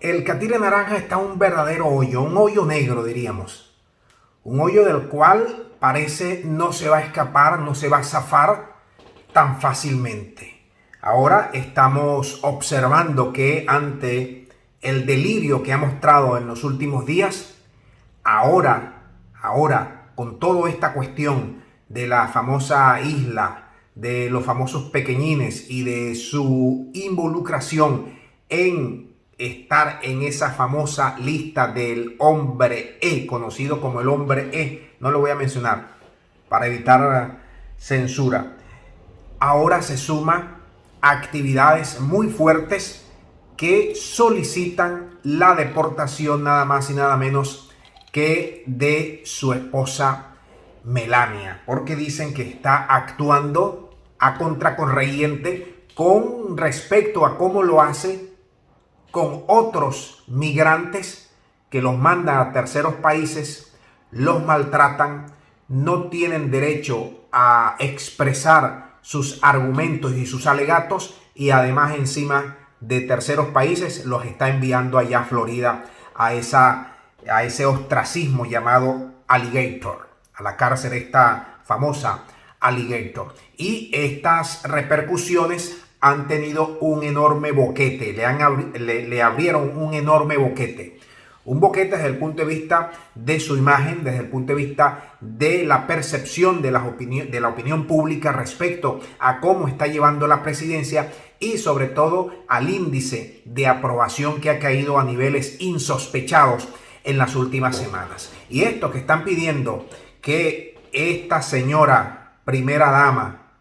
El catire naranja está un verdadero hoyo, un hoyo negro diríamos. Un hoyo del cual parece no se va a escapar, no se va a zafar tan fácilmente. Ahora estamos observando que ante el delirio que ha mostrado en los últimos días, ahora, con toda esta cuestión de la famosa isla, de los famosos pequeñines y de su involucración en estar en esa famosa lista del hombre E, conocido como el hombre E, no lo voy a mencionar para evitar censura. Ahora se suma actividades muy fuertes que solicitan la deportación nada más y nada menos que de su esposa Melania, porque dicen que está actuando a contracorriente con respecto a cómo lo hace con otros migrantes que los mandan a terceros países, los maltratan, no tienen derecho a expresar sus argumentos y sus alegatos, y además encima de terceros países los está enviando allá a Florida a ese ostracismo llamado Alligator, a la cárcel esta famosa Alligator. Y estas repercusiones han tenido un enorme boquete, le abrieron un enorme boquete. Un boquete desde el punto de vista de su imagen, desde el punto de vista de la percepción de la opinión pública respecto a cómo está llevando la presidencia y sobre todo al índice de aprobación que ha caído a niveles insospechados en las últimas semanas. Y esto que están pidiendo que esta señora primera dama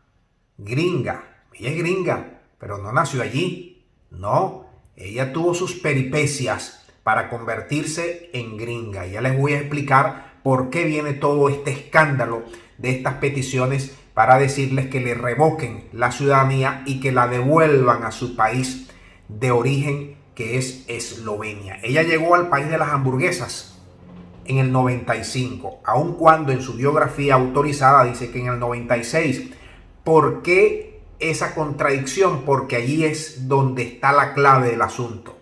gringa, ella es gringa, pero no nació allí, no, ella tuvo sus peripecias para convertirse en gringa. Ya les voy a explicar por qué viene todo este escándalo de estas peticiones para decirles que le revoquen la ciudadanía y que la devuelvan a su país de origen, que es Eslovenia. Ella llegó al país de las hamburguesas en el 95, aun cuando en su biografía autorizada dice que en el 96. ¿Por qué esa contradicción? Porque allí es donde está la clave del asunto.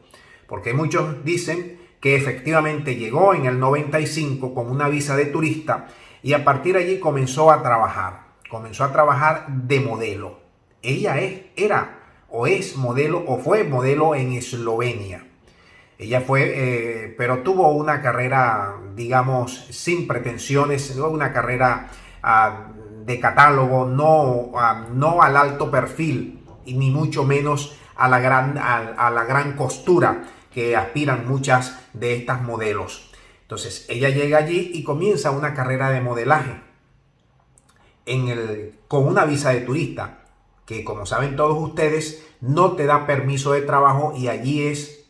Porque muchos dicen que efectivamente llegó en el 95 con una visa de turista y a partir de allí comenzó a trabajar de modelo. Ella era o es modelo o fue modelo en Eslovenia. Ella fue, pero tuvo una carrera, digamos, sin pretensiones, una carrera de catálogo, no al alto perfil y ni mucho menos a la gran costura que aspiran muchas de estas modelos. Entonces ella llega allí y comienza una carrera de modelaje con una visa de turista, que como saben todos ustedes no te da permiso de trabajo, y allí es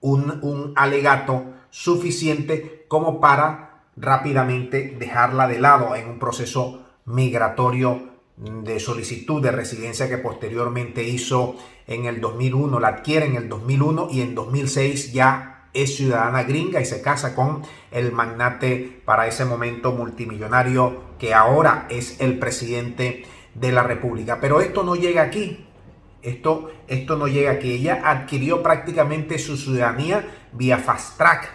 un alegato suficiente como para rápidamente dejarla de lado en un proceso migratorio de solicitud de residencia que posteriormente hizo en el 2001, la adquiere en el 2001 y en 2006 ya es ciudadana gringa y se casa con el magnate para ese momento multimillonario que ahora es el presidente de la República. Pero esto no llega aquí. Esto no llega aquí. Ella adquirió prácticamente su ciudadanía vía fast track,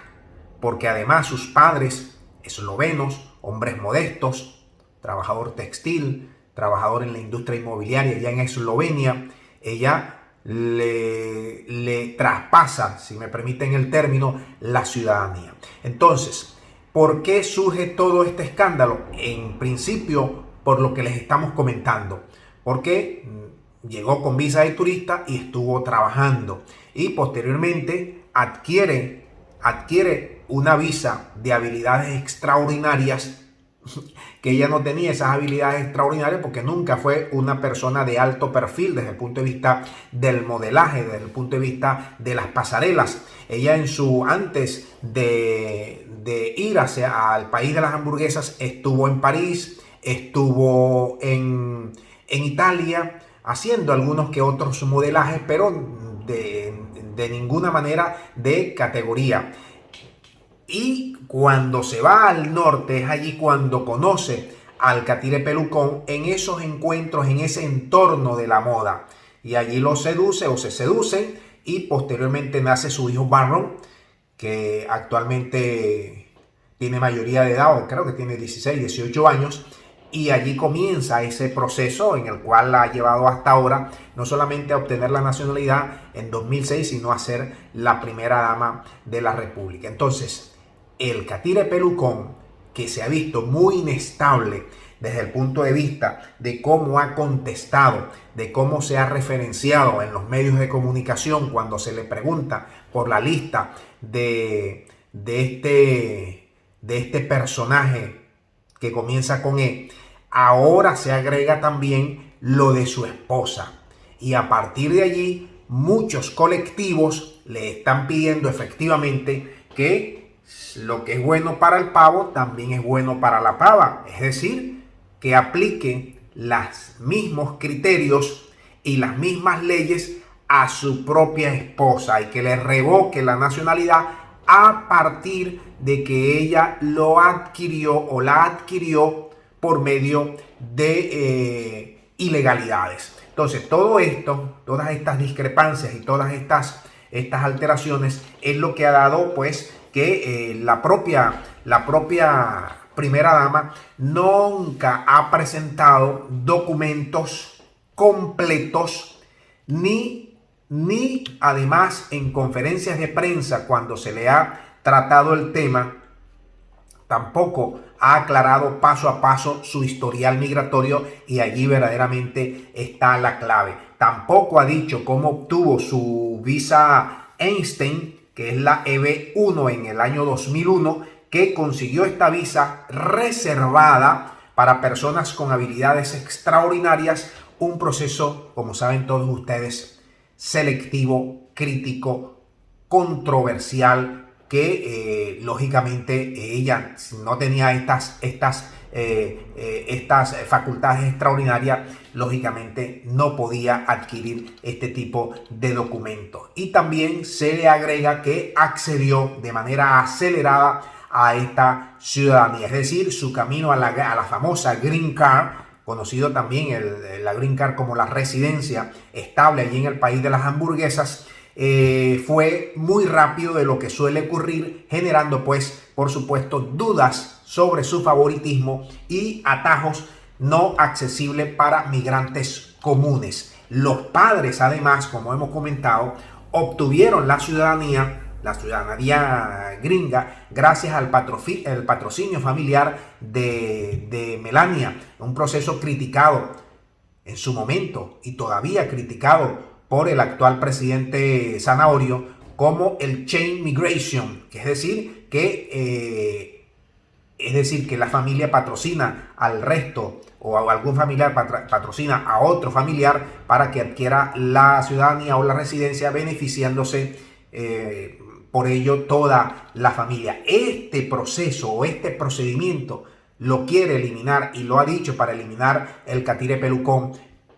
porque además sus padres eslovenos, hombres modestos, trabajador textil, trabajador en la industria inmobiliaria ya en Eslovenia, ella le traspasa, si me permiten el término, la ciudadanía. Entonces, ¿por qué surge todo este escándalo? En principio, por lo que les estamos comentando, porque llegó con visa de turista y estuvo trabajando y posteriormente adquiere una visa de habilidades extraordinarias, que ella no tenía esas habilidades extraordinarias porque nunca fue una persona de alto perfil desde el punto de vista del modelaje, desde el punto de vista de las pasarelas. Ella antes de ir al país de las hamburguesas, estuvo en París, estuvo en Italia, haciendo algunos que otros modelajes, pero de ninguna manera de categoría. Y cuando se va al norte es allí cuando conoce al catire pelucón, en esos encuentros, en ese entorno de la moda. Y allí lo seduce o se seducen y posteriormente nace su hijo Barron, que actualmente tiene mayoría de edad, o creo que tiene 16, 18 años, y allí comienza ese proceso en el cual la ha llevado hasta ahora no solamente a obtener la nacionalidad en 2006, sino a ser la primera dama de la República. Entonces, el Catire Pelucón, que se ha visto muy inestable desde el punto de vista de cómo ha contestado, de cómo se ha referenciado en los medios de comunicación cuando se le pregunta por la lista de este personaje que comienza con E, ahora se agrega también lo de su esposa. Y a partir de allí, muchos colectivos le están pidiendo efectivamente que lo que es bueno para el pavo también es bueno para la pava. Es decir, que aplique los mismos criterios y las mismas leyes a su propia esposa y que le revoque la nacionalidad a partir de que ella lo adquirió o la adquirió por medio de ilegalidades. Entonces, todo esto, todas estas discrepancias y todas estas alteraciones es lo que ha dado pues que la propia primera dama nunca ha presentado documentos completos ni además en conferencias de prensa cuando se le ha tratado el tema, tampoco ha aclarado paso a paso su historial migratorio, y allí verdaderamente está la clave. Tampoco ha dicho cómo obtuvo su visa Einstein, que es la EB1 en el año 2001, que consiguió esta visa reservada para personas con habilidades extraordinarias, un proceso, como saben todos ustedes, selectivo, crítico, controversial, que lógicamente ella no tenía estas facultades extraordinarias, lógicamente no podía adquirir este tipo de documentos. Y también se le agrega que accedió de manera acelerada a esta ciudadanía, es decir, su camino a la famosa Green Card, conocido también la Green Card como la residencia estable allí en el país de las hamburguesas, fue muy rápido de lo que suele ocurrir, generando pues por supuesto dudas sobre su favoritismo y atajos no accesibles para migrantes comunes. Los padres, además, como hemos comentado, obtuvieron la ciudadanía gringa gracias al patrocinio familiar de Melania, un proceso criticado en su momento y todavía criticado por el actual presidente Zanahorio como el chain migration, que es decir que la familia patrocina al resto o algún familiar patrocina a otro familiar para que adquiera la ciudadanía o la residencia, beneficiándose por ello toda la familia. Este proceso o este procedimiento lo quiere eliminar, y lo ha dicho para eliminar el Catire Pelucón,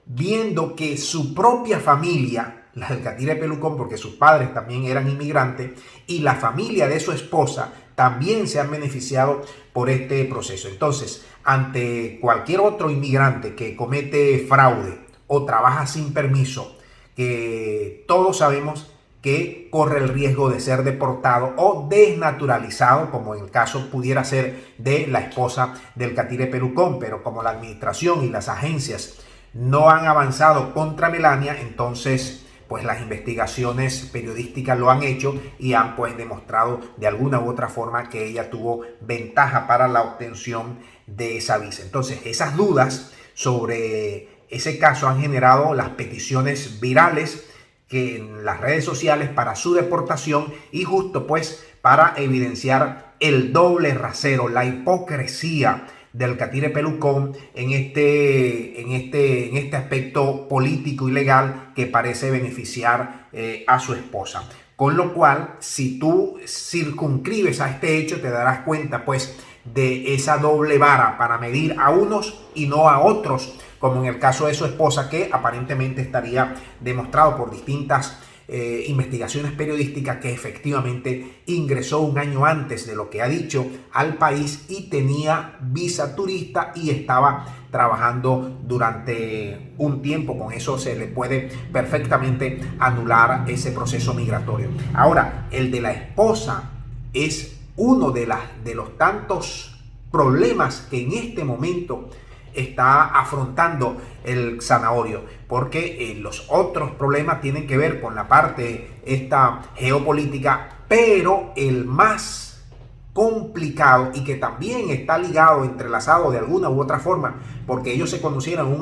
viendo que su propia familia, la del Catire Pelucón, porque sus padres también eran inmigrantes, y la familia de su esposa también se han beneficiado por este proceso. Entonces, ante cualquier otro inmigrante que comete fraude o trabaja sin permiso, que todos sabemos que corre el riesgo de ser deportado o desnaturalizado, como en el caso pudiera ser de la esposa del Catire Pelucón, pero como la administración y las agencias no han avanzado contra Melania, entonces pues las investigaciones periodísticas lo han hecho y han pues demostrado de alguna u otra forma que ella tuvo ventaja para la obtención de esa visa. Entonces, esas dudas sobre ese caso han generado las peticiones virales que en las redes sociales para su deportación, y justo pues para evidenciar el doble rasero, la hipocresía del Catire Pelucón en este aspecto político y legal que parece beneficiar a su esposa. Con lo cual, si tú circunscribes a este hecho, te darás cuenta pues de esa doble vara para medir a unos y no a otros, como en el caso de su esposa, que aparentemente estaría demostrado por distintas investigaciones periodísticas que efectivamente ingresó un año antes de lo que ha dicho al país y tenía visa turista y estaba trabajando durante un tiempo. Con eso se le puede perfectamente anular ese proceso migratorio. Ahora, el de la esposa es uno de los tantos problemas que en este momento está afrontando el Zanahorio, porque los otros problemas tienen que ver con la parte esta geopolítica, pero el más complicado y que también está ligado, entrelazado de alguna u otra forma, porque ellos se conocieron en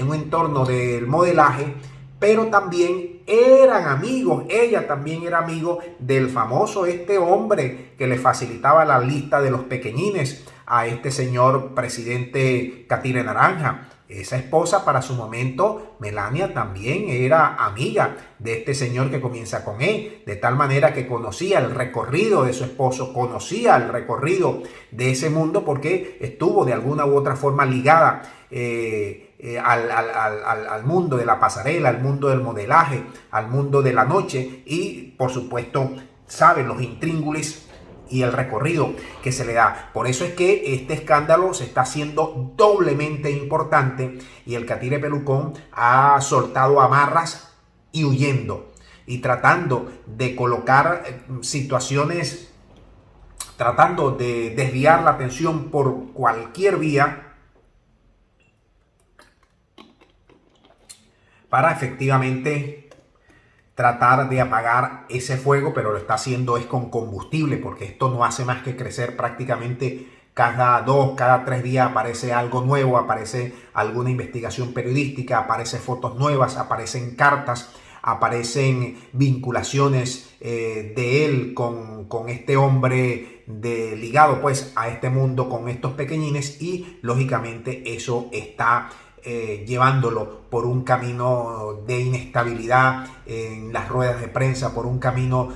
un entorno del modelaje, pero también eran amigos. Ella también era amigo del famoso hombre que le facilitaba la lista de los pequeñines a este señor presidente Catire Naranja. Esa esposa para su momento, Melania, también era amiga de este señor que comienza con E, de tal manera que conocía el recorrido de su esposo, conocía el recorrido de ese mundo porque estuvo de alguna u otra forma ligada al mundo de la pasarela, al mundo del modelaje, al mundo de la noche y por supuesto sabe los intríngulis y el recorrido que se le da. Por eso es que este escándalo se está haciendo doblemente importante y el Catire Pelucón ha soltado amarras y huyendo y tratando de colocar situaciones, tratando de desviar la atención por cualquier vía para efectivamente tratar de apagar ese fuego, pero lo está haciendo es con combustible, porque esto no hace más que crecer prácticamente cada 2, cada 3 días aparece algo nuevo, aparece alguna investigación periodística, aparecen fotos nuevas, aparecen cartas, aparecen vinculaciones de él con este hombre ligado pues a este mundo con estos pequeñines y lógicamente eso está llevándolo por un camino de inestabilidad en las ruedas de prensa, por un camino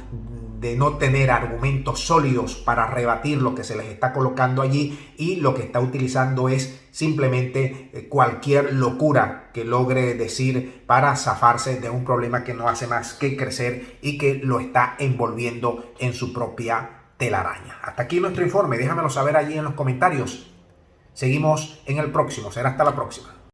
de no tener argumentos sólidos para rebatir lo que se les está colocando allí y lo que está utilizando es simplemente cualquier locura que logre decir para zafarse de un problema que no hace más que crecer y que lo está envolviendo en su propia telaraña. Hasta aquí nuestro informe, déjamelo saber allí en los comentarios. Seguimos en el próximo, será hasta la próxima.